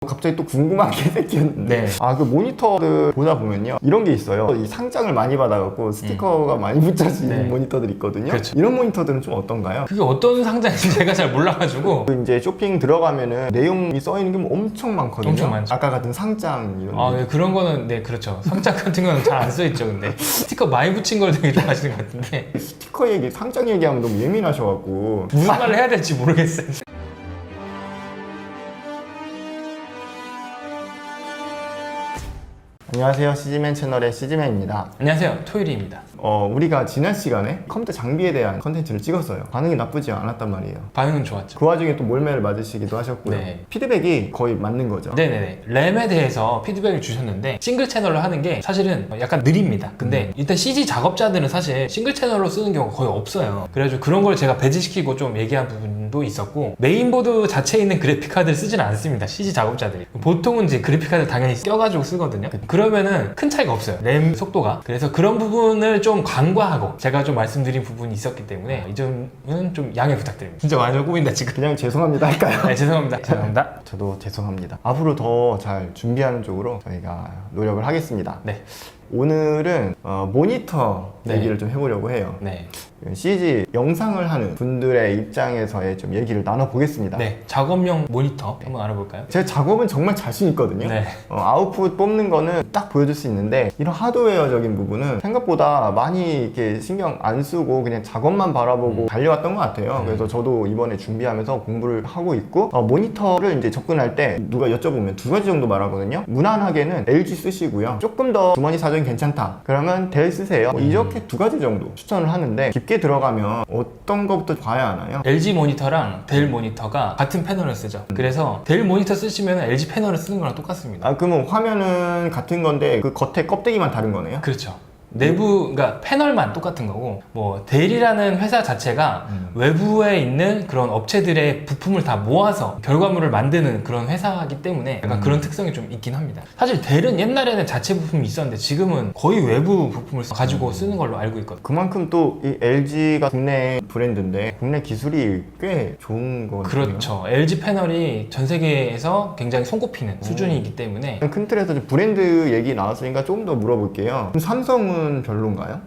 갑자기 또 궁금한 게 생겼는데 네. 그 모니터를 보다 보면요 이런 게 있어요. 이 상장을 많이 받아갖고 스티커가 많이 붙여진 네. 모니터들이 있거든요. 그렇죠. 이런 모니터들은 좀 어떤가요? 그게 어떤 상자인지 제가 잘 몰라가지고. 그 이제 쇼핑 들어가면은 내용이 써있는 게 뭐 엄청 많거든요. 엄청 많죠. 아까 같은 상장 이런 아, 게. 네, 그런 거는 네 그렇죠. 상장 같은 거는 잘 안 써있죠. 근데 스티커 많이 붙인 걸 되게 좋아하시는 것 같은데 스티커 얘기, 상장 얘기하면 너무 예민하셔갖고 무슨 말을 해야 될지 모르겠어요. 안녕하세요, CG맨 채널의 CG맨입니다. 안녕하세요, 토요일입니다. 우리가 지난 시간에 컴퓨터 장비에 대한 컨텐츠를 찍었어요. 반응이 나쁘지 않았단 말이에요. 반응은 좋았죠. 그 와중에 또 몰매를 맞으시기도 하셨고요. 네. 피드백이 거의 맞는 거죠. 네네네. 램에 대해서 피드백을 주셨는데 싱글 채널로 하는 게 사실은 약간 느립니다. 근데 일단 CG 작업자들은 사실 싱글 채널로 쓰는 경우가 거의 없어요. 그래가지고 그런 걸 제가 배제시키고 좀 얘기한 부분도 있었고, 메인보드 자체에 있는 그래픽카드를 쓰지는 않습니다. CG 작업자들이. 보통은 이제 그래픽카드 당연히 껴가지고 쓰거든요. 그러면은 큰 차이가 없어요. 램 속도가. 그래서 그런 부분을 좀 간과하고 제가 좀 말씀드린 부분이 있었기 때문에 이 점은 좀 양해 부탁드립니다. 진짜 완전 꼬인다 지금. 그냥 죄송합니다 할까요? 네, 죄송합니다. 죄송합니다. 저도 죄송합니다. 앞으로 더 잘 준비하는 쪽으로 저희가 노력을 하겠습니다. 네. 오늘은 모니터 네. 얘기를 좀 해보려고 해요. 네. CG 영상을 하는 분들의 입장에서의 좀 얘기를 나눠보겠습니다. 네. 작업용 모니터 한번 알아볼까요? 제 작업은 정말 자신 있거든요. 네. 아웃풋 뽑는 거는 딱 보여줄 수 있는데 이런 하드웨어적인 부분은 생각보다 많이 이렇게 신경 안 쓰고 그냥 작업만 바라보고 달려왔던 것 같아요. 그래서 저도 이번에 준비하면서 공부를 하고 있고, 모니터를 이제 접근할 때 누가 여쭤보면 두 가지 정도 말하거든요. 무난하게는 LG 쓰시고요. 조금 더 주머니 사정이 괜찮다 그러면 델 쓰세요. 이렇게 두 가지 정도 추천을 하는데, 깊게 들어가면 어떤 것부터 봐야 하나요? LG 모니터랑 델 모니터가 같은 패널을 쓰죠. 그래서 델 모니터 쓰시면 LG 패널을 쓰는 거랑 똑같습니다. 그러면 화면은 같은 건데 그 겉에 껍데기만 다른 거네요? 그렇죠. 내부, 그러니까 패널만 똑같은 거고, 뭐 델이라는 회사 자체가 외부에 있는 그런 업체들의 부품을 다 모아서 결과물을 만드는 그런 회사이기 때문에 약간 그런 특성이 좀 있긴 합니다. 사실 델은 옛날에는 자체 부품이 있었는데 지금은 거의 외부 부품을 가지고 쓰는 걸로 알고 있거든요. 그만큼 또 이 LG가 국내 브랜드인데 국내 기술이 꽤 좋은 거네요. 그렇죠. LG 패널이 전 세계에서 굉장히 손꼽히는 수준이기 때문에. 큰 틀에서 좀 브랜드 얘기 나왔으니까 조금 더 물어볼게요. 그럼 삼성은 별론가요?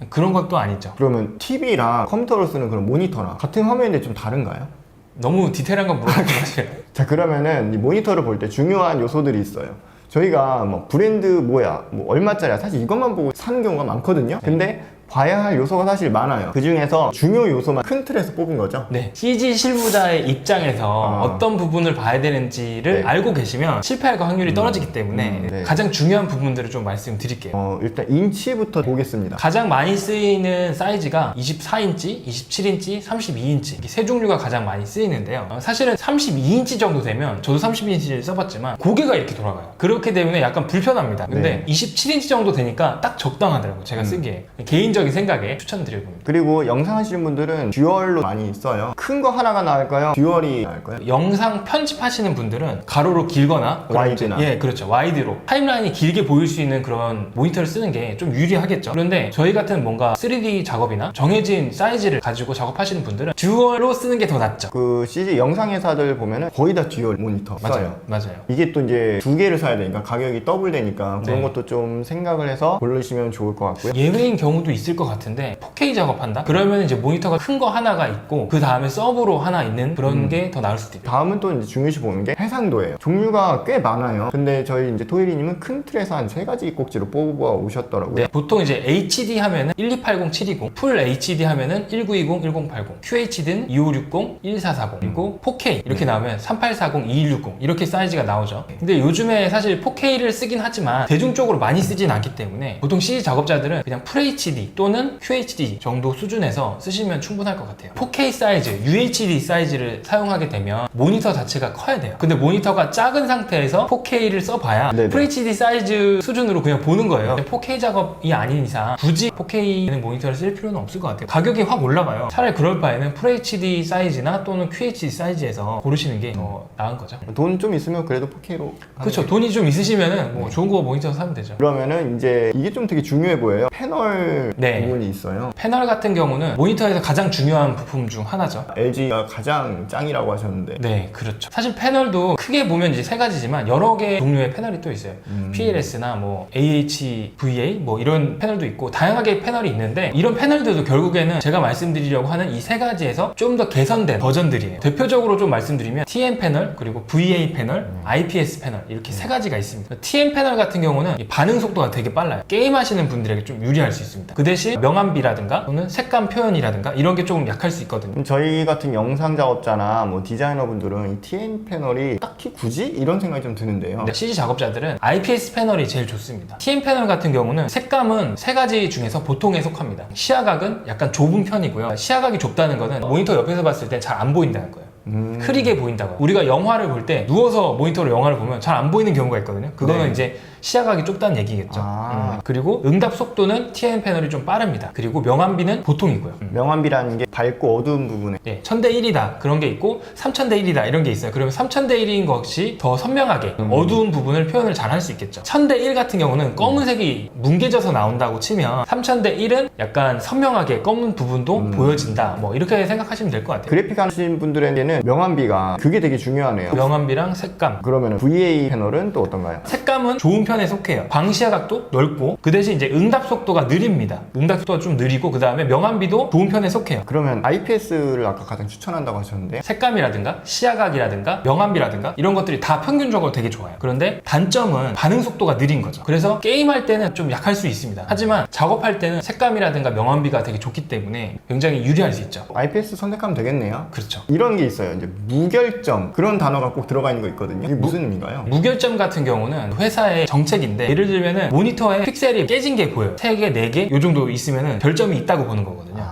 그런 것도 아니죠. 그러면 TV랑 컴퓨터로 쓰는 그런 모니터랑 같은 화면인데 좀 다른가요? 너무 디테일한 건 물어보지 마세요. 자, 그러면은 이 모니터를 볼 때 중요한 요소들이 있어요. 저희가 뭐 브랜드 뭐야, 뭐 얼마짜리야, 사실 이것만 보고 사는 경우가 많거든요. 근데 봐야 할 요소가 사실 많아요. 그 중에서 중요 요소만 큰 틀에서 뽑은 거죠. 네, CG 실무자의 입장에서 어떤 부분을 봐야 되는지를 네. 알고 계시면 실패할 확률이 떨어지기 때문에 네. 가장 중요한 부분들을 좀 말씀드릴게요. 일단 인치부터 보겠습니다. 가장 많이 쓰이는 사이즈가 24인치, 27인치, 32인치 이렇게 세 종류가 가장 많이 쓰이는데요. 사실은 32인치 정도 되면, 저도 32인치를 써봤지만 고개가 이렇게 돌아가요. 그렇기 때문에 약간 불편합니다. 근데 네. 27인치 정도 되니까 딱 적당하더라고요. 제가 쓰기에. 개인적인 생각에 추천드려봅니다. 그리고 영상 하시는 분들은 듀얼로 많이 써요. 큰 거 하나가 나을까요? 듀얼이 나을까요? 영상 편집하시는 분들은 가로로 길거나 와이드나. 예, 그렇죠. 와이드로 타임라인이 길게 보일 수 있는 그런 모니터를 쓰는 게 좀 유리하겠죠. 그런데 저희 같은 뭔가 3D 작업이나 정해진 사이즈를 가지고 작업하시는 분들은 듀얼로 쓰는 게 더 낫죠. 그 CG 영상 회사들 보면은 거의 다 듀얼 모니터 써요. 맞아요. 이게 또 이제 두 개를 사야 되니까 가격이 더블 되니까 그런 네. 것도 좀 생각을 해서 고르시면 좋을 것 같고요. 예외인 경우도 있을 것 같은데 4K 작업한다? 그러면 이제 모니터가 큰 거 하나가 있고 그 다음에 서브로 하나 있는 그런 게 더 나을 수도 있고. 다음은 또 이제 중요시 보는 게 해상도예요. 종류가 꽤 많아요. 근데 저희 이제 토이리님은 큰 틀에서 한 3가지 꼭지로 뽑아 오셨더라고요. 네, 보통 이제 HD 하면은 1280720, 720, 풀 HD 하면은 1920, 1080, QHD는 2560, 1440, 그리고 4K 이렇게 나오면 3840, 2160 이렇게 사이즈가 나오죠. 근데 요즘에 사실 4K를 쓰긴 하지만 대중적으로 많이 쓰진 않기 때문에 보통 CG 작업자들은 그냥 풀 HD 또는 QHD 정도 수준에서 쓰시면 충분할 것 같아요. 4K 사이즈, UHD 사이즈를 사용하게 되면 모니터 자체가 커야 돼요. 근데 모니터가 작은 상태에서 4K를 써봐야 네네. FHD 사이즈 수준으로 그냥 보는 거예요. 4K 작업이 아닌 이상 굳이 4K 모니터를 쓸 필요는 없을 것 같아요. 가격이 확 올라가요. 차라리 그럴 바에는 FHD 사이즈나 또는 QHD 사이즈에서 고르시는 게 더 나은 거죠. 돈 좀 있으면 그래도 4K로. 그렇죠. 돈이 좀 있으시면은 뭐 좋은 거 모니터 사면 되죠. 그러면은 이제 이게 좀 되게 중요해 보여요. 패널 네. 부분이 있어요. 패널 같은 경우는 모니터에서 가장 중요한 부품 중 하나죠. LG가 가장 짱이라고 하셨는데 네, 그렇죠. 사실 패널도 크게 보면 이제 세 가지지만 여러 개 종류의 패널이 또 있어요. PLS나 뭐 AHVA 뭐 이런 패널도 있고 다양하게 패널이 있는데 이런 패널들도 결국에는 제가 말씀드리려고 하는 이 세 가지에서 좀 더 개선된 버전들이에요. 대표적으로 좀 말씀드리면 TN 패널, 그리고 VA 패널, IPS 패널 이렇게 세 가지가 있습니다. TN 패널 같은 경우는 이 반응 속도가 되게 빨라요. 게임하시는 분들에게 좀 유리할 수 있습니다. 그 대신 명암비라든가 또는 색감 표현이라든가 이런 게 조금 약할 수 있거든요. 그럼 저희 같은 영상 작업자나 뭐 디자이너 분들은 이 TN 패널이 딱히 굳이 이런 생각이 좀 드는데요. 근데 CG 작업자들은 IPS 패널이 제일 좋습니다. TN 패널 같은 경우는 색감은 세 가지 중에서 보통에 속합니다. 시야각은 약간 좁은 편이고요. 시야각이 좁다는 거는 모니터 옆에서 봤을 때 잘 안 보인다는 거예요. 흐리게 보인다고. 우리가 영화를 볼 때 누워서 모니터로 영화를 보면 잘 안 보이는 경우가 있거든요. 그거는 네. 이제 시야각이 좁다는 얘기겠죠. 그리고 응답 속도는 TN 패널이 좀 빠릅니다. 그리고 명암비는 보통이고요. 명암비라는 게 밝고 어두운 부분에 예, 1000대1이다 그런 게 있고 3000대1이다 이런 게 있어요. 그러면 3000대1인 것이 더 선명하게 어두운 부분을 표현을 잘 할 수 있겠죠. 1000대1 같은 경우는 검은색이 뭉개져서 나온다고 치면 3000대1은 약간 선명하게 검은 부분도 보여진다 뭐 이렇게 생각하시면 될 것 같아요. 그래픽 하시는 분들에게는 명암비가 그게 되게 중요하네요. 명암비랑 색감. 그러면 VA 패널은 또 어떤가요? 색감은 좋은 편에 속해요. 광시야각도 넓고 그 대신 이제 응답 속도가 느립니다. 응답 속도가 좀 느리고 그 다음에 명암비도 좋은 편에 속해요. 그러면 IPS를 아까 가장 추천한다고 하셨는데 색감이라든가 시야각이라든가 명암비라든가 이런 것들이 다 평균적으로 되게 좋아요. 그런데 단점은 반응 속도가 느린 거죠. 그래서 게임할 때는 좀 약할 수 있습니다. 하지만 작업할 때는 색감이라든가 명암비가 되게 좋기 때문에 굉장히 유리할 수 있죠. IPS 선택하면 되겠네요. 그렇죠. 이런 게 있어요. 이제 무결점 그런 단어가 꼭 들어가 있는 거 있거든요. 이게 무슨 의미인가요? 무결점 같은 경우는 회사의 정책인데 예를 들면은 모니터에 픽셀이 깨진 게 보여요. 3개, 4개 요 정도 있으면은 별점이 있다고 보는 거거든요.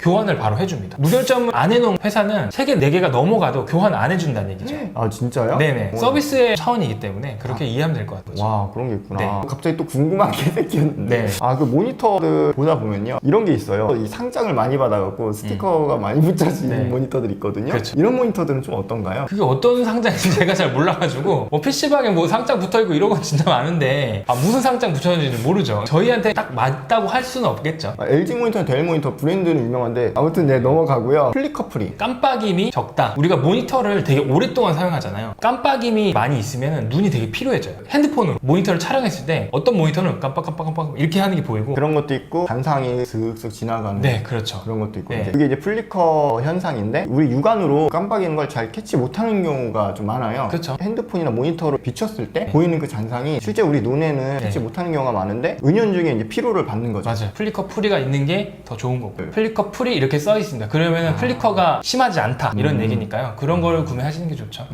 교환을 바로 해줍니다. 무결점을 안 해놓은 회사는 3개, 4개가 넘어가도 교환 안 해준다는 얘기죠. 아 진짜요? 네네. 서비스의 차원이기 때문에 그렇게 이해하면 될 것 같아요. 와 그런 게 있구나. 네. 갑자기 또 궁금한 게 생겼는데 네. 그 모니터를 보다 보면요 이런 게 있어요. 이 상장을 많이 받아갖고 스티커가 많이 붙여진 네. 모니터들이 있거든요. 그렇죠. 이런 모니터들은 좀 어떤가요? 그게 어떤 상장인지 제가 잘 몰라가지고 뭐 PC방에 뭐 상장 붙어있고 이런 건 진짜 많은데 무슨 상장 붙였는지 모르죠. 저희한테 딱 맞다고 할 수는 없겠죠. LG 모니터는 델 모니터 브랜드는 유명한데 아무튼 네 넘어가고요. 플리커 프리. 깜빡임이 적다. 우리가 모니터를 되게 오랫동안 사용하잖아요. 깜빡임이 많이 있으면 눈이 되게 피로해져요. 핸드폰으로 모니터를 촬영했을 때 어떤 모니터는 깜빡깜빡깜빡 이렇게 하는 게 보이고 그런 것도 있고 단상이 슥슥 지나가는 네 그렇죠. 그런 것도 있고 네. 이제 그게 이제 플리커 현상인데 우리 육안으로 깜빡이는 걸 잘 캐치 못하는 경우가 좀 많아요. 그렇죠. 핸드폰이나 모니터로 비췄을 때 보이는 그 잔상이 실제 우리 눈에는 캐치 못하는 경우가 많은데 은연중에 이제 피로를 받는 거죠. 맞아요. 플리커 프리가 있는 게 더 좋은 거고 플리커 프리 이렇게 써 있습니다. 그러면 플리커가 심하지 않다 이런 얘기니까요. 그런 걸 구매하시는 게 좋죠.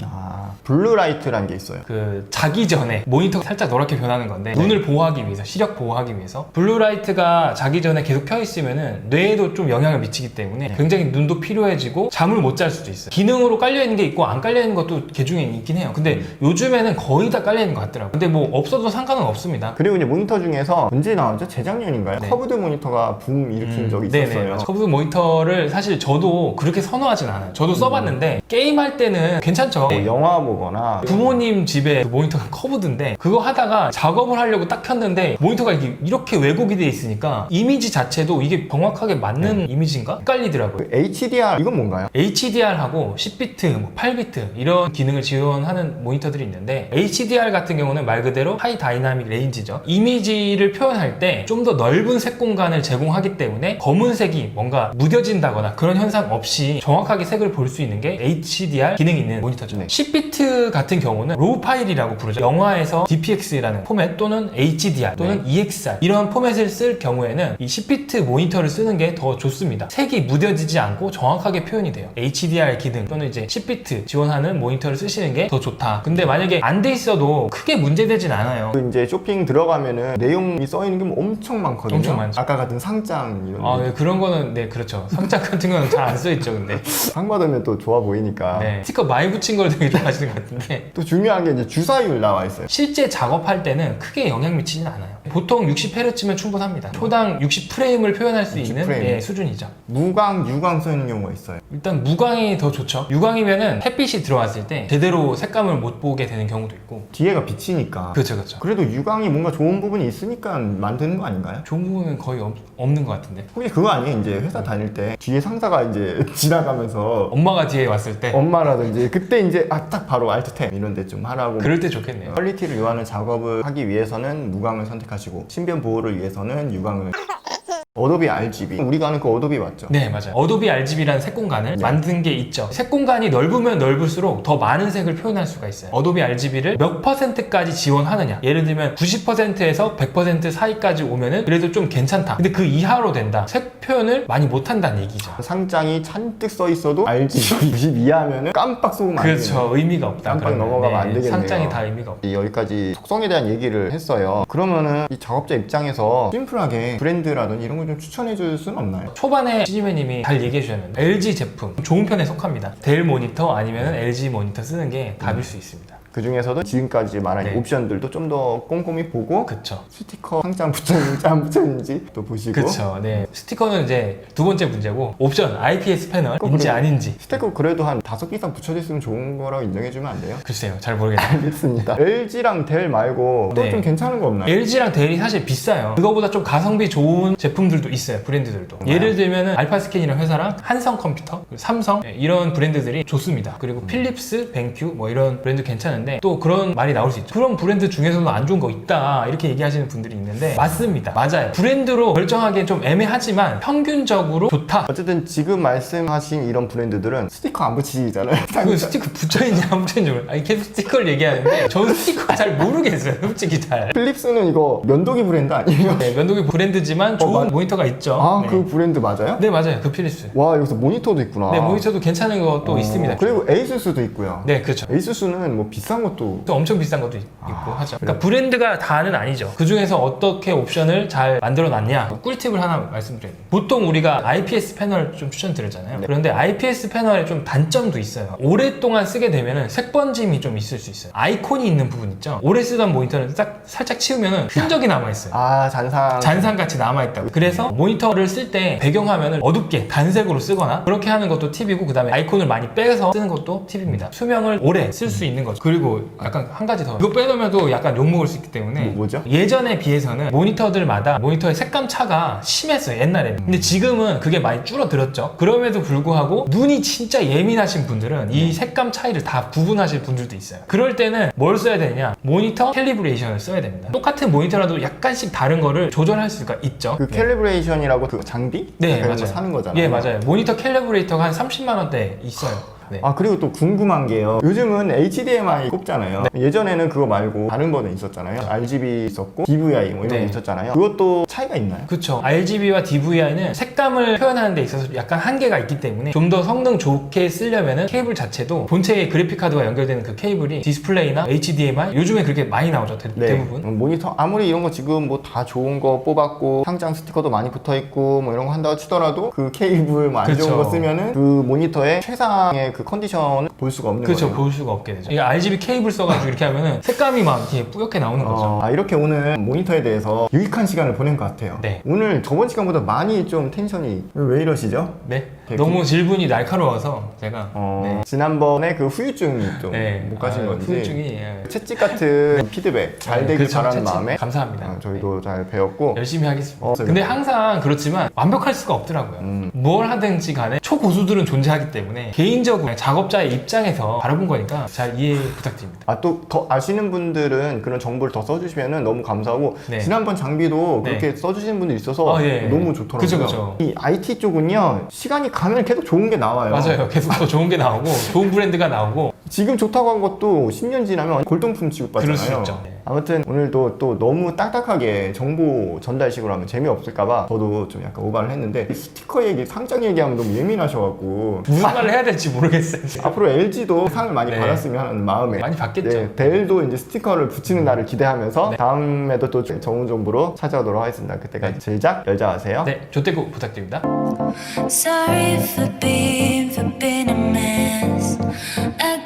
블루라이트라는 게 있어요. 그 자기 전에 모니터가 살짝 노랗게 변하는 건데 눈을 보호하기 위해서 시력 보호하기 위해서 블루라이트가 자기 전에 계속 켜 있으면은 뇌에도 좀 영향을 미치기 때문에 굉장히 눈도 피로해지고 잠을 못 잘 수도 있어요. 기능으로 깔려 있는 게 있고 안 깔려 있는 것도 개중에 있긴 해요. 근데 요즘에는 거의 다 깔려 있는 것 같더라고요. 근데 뭐 없어도 상관은 없습니다. 그리고 이제 모니터 중에서 언제 나왔죠? 재작년인가요? 네. 커브드 모니터가 붐 일으킨 적이 네네. 있었어요. 커브 모니터를 사실 저도 그렇게 선호하진 않아요. 저도 써봤는데 게임할 때는 괜찮죠. 뭐 영화 보거나 부모님 집에 그 모니터가 커브드인데 그거 하다가 작업을 하려고 딱 켰는데 모니터가 이렇게 왜곡이 돼 있으니까 이미지 자체도 이게 정확하게 맞는 이미지인가? 헷갈리더라고요. HDR 이건 뭔가요? HDR하고 10비트, 뭐 8비트 이런 기능을 지원하는 모니터들이 있는데 HDR 같은 경우는 말 그대로 하이 다이나믹 레인지죠. 이미지를 표현할 때 좀 더 넓은 색 공간을 제공하기 때문에 검은색이 뭔가 무뎌진다거나 그런 현상 없이 정확하게 색을 볼 수 있는 게 HDR 기능이 있는 모니터죠. 네. 10비트 같은 경우는 로우 파일이라고 부르죠. 영화에서 DPX라는 포맷 또는 HDR 또는 EXR 이런 포맷을 쓸 경우에는 이 10비트 모니터를 쓰는 게 더 좋습니다. 색이 무뎌지지 않고 정확하게 표현이 돼요. HDR 기능 또는 이제 10비트 지원하는 모니터를 쓰시는 게 더 좋다. 근데 만약에 안 돼 있어도 크게 문제되진 않아요. 그 이제 쇼핑 들어가면은 내용이 써 있는 게 뭐 엄청 많거든요. 엄청 많죠. 아까 같은 상장 이런 아, 네, 그런 거는 네 그렇죠. 상장 같은 거는 잘 안 써 있죠, 근데. 상 받으면 또 좋아 보이니까. 네. 스티커 많이 붙인 걸 되게 좋아하시는 것 같은데. 또 중요한 게 이제 주사율 나와 있어요. 실제 작업할 때는 크게 영향 미치진 않아요. 보통 60Hz면 충분합니다. 초당 60프레임을 표현할 수 60 있는 프레임. 네, 수준이죠. 무광, 유광 써 있는 경우가 있어요. 일단 무광이 더 좋죠. 유광이면은 햇빛이 들어왔을 때 제대로 색감을 못 보게 되는 경우도 있고. 뒤에가 비치니까. 그렇죠, 그렇죠. 그래도 유광이 뭔가 좋은 부분이 있으니까 만드는 거 아닌가요? 좋은 부분은 거의 없는 것 같은데. 혹시 그거 아니에요? 이제 회사 다닐 때 뒤에 상사가 이제 지나가면서 엄마가 뒤에 왔을 때 엄마라든지 그때 이제 딱 바로 알트 탭 이런 데 좀 하라고. 그럴 때 좋겠네요. 퀄리티를 요하는 작업을 하기 위해서는 무광을 선택하시고 신변 보호를 위해서는 유광을. 어도비 RGB. 우리가 아는 그 어도비 맞죠? 네, 맞아요. 어도비 RGB라는 색 공간을 네. 만든 게 있죠. 색 공간이 넓으면 넓을수록 더 많은 색을 표현할 수가 있어요. 어도비 RGB를 몇 %까지 지원하느냐. 예를 들면 90%에서 100% 사이까지 오면은 그래도 좀 괜찮다. 근데 그 이하로 된다. 색 표현을 많이 못한다는 얘기죠. 상장이 잔뜩 써 있어도 RGB 90 이하면은 깜빡 속으면 안 돼요. 그렇죠. 의미가 없다. 깜빡 그러면. 넘어가면 안 되겠네요. 상장이 다 의미가 없다. 여기까지 속성에 대한 얘기를 했어요. 그러면은 이 작업자 입장에서 심플하게 브랜드라든지 이런 걸 좀 추천해 줄 수는 없나요? 초반에 CG맨님이 잘 얘기해 주셨는데 LG 제품 좋은 편에 속합니다. 델 모니터 아니면 LG 모니터 쓰는 게 답일 수 있습니다. 그 중에서도 지금까지 말한 네. 옵션들도 좀 더 꼼꼼히 보고 그쵸. 스티커 상장 붙였는지 안 붙였는지 또 보시고. 그쵸. 네. 스티커는 이제 두 번째 문제고 옵션 IPS 패널인지 그래도 아닌지 스티커 그래도 한 5개 이상 붙여졌으면 좋은 거라고 인정해주면 안 돼요? 글쎄요. 잘 모르겠네요. 알겠습니다. LG랑 델 말고 또 네. 좀 괜찮은 거 없나요? LG랑 델이 사실 비싸요. 그거보다 좀 가성비 좋은 제품들도 있어요. 브랜드들도. 예를 들면은 알파스캔이라는 회사랑 한성 컴퓨터, 그리고 삼성 이런 브랜드들이 좋습니다. 그리고 필립스, 벤큐 뭐 이런 브랜드 괜찮은데 또 그런 말이 나올 수 있죠. 그런 브랜드 중에서도 안 좋은 거 있다 이렇게 얘기하시는 분들이 있는데 맞습니다. 맞아요. 브랜드로 결정하기엔 좀 애매하지만 평균적으로 좋다. 어쨌든 지금 말씀하신 이런 브랜드들은 스티커 안 붙이잖아요. 그 스티커 붙여있냐 안 붙여있냐 모르- 아니 계속 스티커를 얘기하는데 저는 스티커 잘 모르겠어요. 솔직히 잘. 필립스는 이거 면도기 브랜드 아니에요? 네, 면도기 브랜드지만 좋은 맞- 모니터가 있죠. 아, 네. 그 브랜드 맞아요? 네, 맞아요. 그 필립스. 와, 여기서 모니터도 있구나. 네, 모니터도 괜찮은 것도 있습니다. 그리고 에이수스도 있고요. 네, 그렇죠. 에이수스는 뭐 비싼 것도 또 엄청 비싼 것도 있고 하죠. 그러니까 브랜드가 다는 아니죠. 그 중에서 어떻게 옵션을 잘 만들어 놨냐. 꿀팁을 하나 말씀드려요. 보통 우리가 IPS 패널 좀 추천드렸잖아요. 네. 그런데 IPS 패널에 좀 단점도 있어요. 오랫동안 쓰게 되면은 색 번짐이 좀 있을 수 있어요. 아이콘이 있는 부분 있죠. 오래 쓰던 모니터는 딱 살짝 치우면은 흔적이 남아 있어요. 아, 잔상. 잔상같이 남아있다고. 그래서 모니터를 쓸 때 배경화면을 어둡게 단색으로 쓰거나 그렇게 하는 것도 팁이고 그 다음에 아이콘을 많이 빼서 쓰는 것도 팁입니다. 수명을 오래 쓸 수 있는 거죠. 그리고 약간 한 가지 더 이거 빼놓으면도 약간 욕먹을 수 있기 때문에 뭐죠? 예전에 비해서는 모니터들마다 모니터의 색감 차가 심했어요. 옛날에는. 근데 지금은 그게 많이 줄어들었죠. 그럼에도 불구하고 눈이 진짜 예민하신 분들은 이 색감 차이를 다 구분하실 분들도 있어요. 그럴 때는 뭘 써야 되냐? 모니터 캘리브레이션을 써야 됩니다. 똑같은 모니터라도 약간씩 다른 거를 조절할 수가 있죠. 그 캘리브레이션이라고 그 장비? 네, 그런 맞아요. 거 사는 거잖아요. 예, 맞아요. 모니터 캘리브레이터가 한 30만 원대 있어요. 네. 아, 그리고 또 궁금한 게요. 요즘은 HDMI 꼽잖아요. 예전에는 그거 말고 다른 버전 있었잖아요. RGB 있었고 DVI 뭐 이런 네. 게 있었잖아요. 그것도 차이가 있나요? 그쵸. RGB와 DVI는 색감을 표현하는 데 있어서 약간 한계가 있기 때문에 좀 더 성능 좋게 쓰려면은 케이블 자체도 본체에 그래픽카드와 연결되는 그 케이블이 디스플레이나 HDMI 요즘에 그렇게 많이 나오죠. 대부분. 모니터 아무리 이런 거 지금 뭐 다 좋은 거 뽑았고 상장 스티커도 많이 붙어 있고 뭐 이런 거 한다고 치더라도 그 케이블 뭐 안 좋은 그쵸. 거 쓰면은 그 모니터의 최상의 그 컨디션을 볼 수가 없는 그렇죠. 거예요. 볼 수가 없게 되죠. 이 RGB 케이블 써가지고 이렇게 하면은 색감이 막 이렇게 뿌옇게 나오는 거죠. 이렇게 오늘 모니터에 대해서 유익한 시간을 보낸 것 같아요. 네. 오늘 저번 시간보다 많이 좀 텐션이 왜 이러시죠? 네. 되게- 너무 질문이 날카로워서 제가 네. 지난번에 그 후유증이 좀 못 네. 가신 건지 후유증이 예. 채찍 같은 피드백 잘 네, 되길 그쵸. 바라는 채찍. 마음에 감사합니다. 저희도 잘 배웠고 열심히 하겠습니다. 어, 근데 항상 그렇지만 완벽할 수가 없더라고요. 뭘 하든지 간에 초고수들은 존재하기 때문에 개인적으로 작업자의 입장에서 바라본 거니까 잘 이해 부탁드립니다. 또 더 아시는 분들은 그런 정보를 더 써주시면 너무 감사하고 네. 지난번 장비도 네. 그렇게 써주시는 분들이 있어서 예. 너무 좋더라고요. 그쵸, 그쵸. 이 IT 쪽은요 시간이 가면 계속 좋은 게 나와요. 맞아요. 계속 더 좋은 게 나오고 좋은 브랜드가 나오고 지금 좋다고 한 것도 10년 지나면 골동품 취급받잖아요. 그럴 수 있죠. 네. 아무튼 오늘도 또 너무 딱딱하게 정보 전달식으로 하면 재미없을까봐 저도 좀 약간 오바를 했는데 이 스티커 얘기, 상장 얘기하면 너무 예민하셔갖고 무슨 말을 해야 될지 모르겠어요. 앞으로 LG도 상을 많이 네. 받았으면 하는 마음에 많이 받겠죠. 네, 델도 이제 스티커를 붙이는 날을 기대하면서 네. 다음에도 또 좋은 정보로 찾아오도록 하겠습니다. 그때까지 제작 열자하세요. 네, 조태구 부탁드립니다. Sorry for being a mess. I